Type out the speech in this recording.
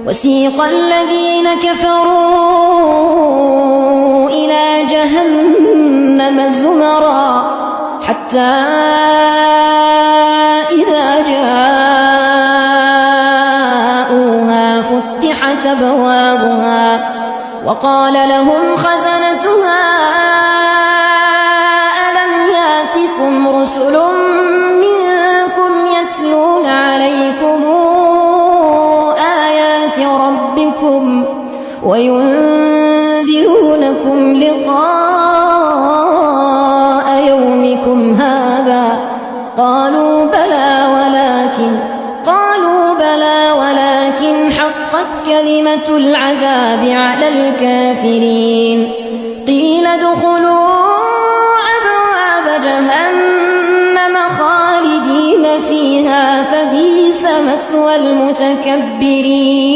وسيق الذين كفروا إلى جهنم زمرا حتى إذا جاءوها فتحت أبوابها وقال لهم خزنتها ألم يأتكم رسل منكم يتلون عليكم آيات ربكم وينذرونكم لقاء يومكم هذا قالوا بلى ولكن حقت كلمة العذاب على الكافرين قيل ادخلوا أبواب جهنم خالدين فيها فبئس مثوى المتكبرين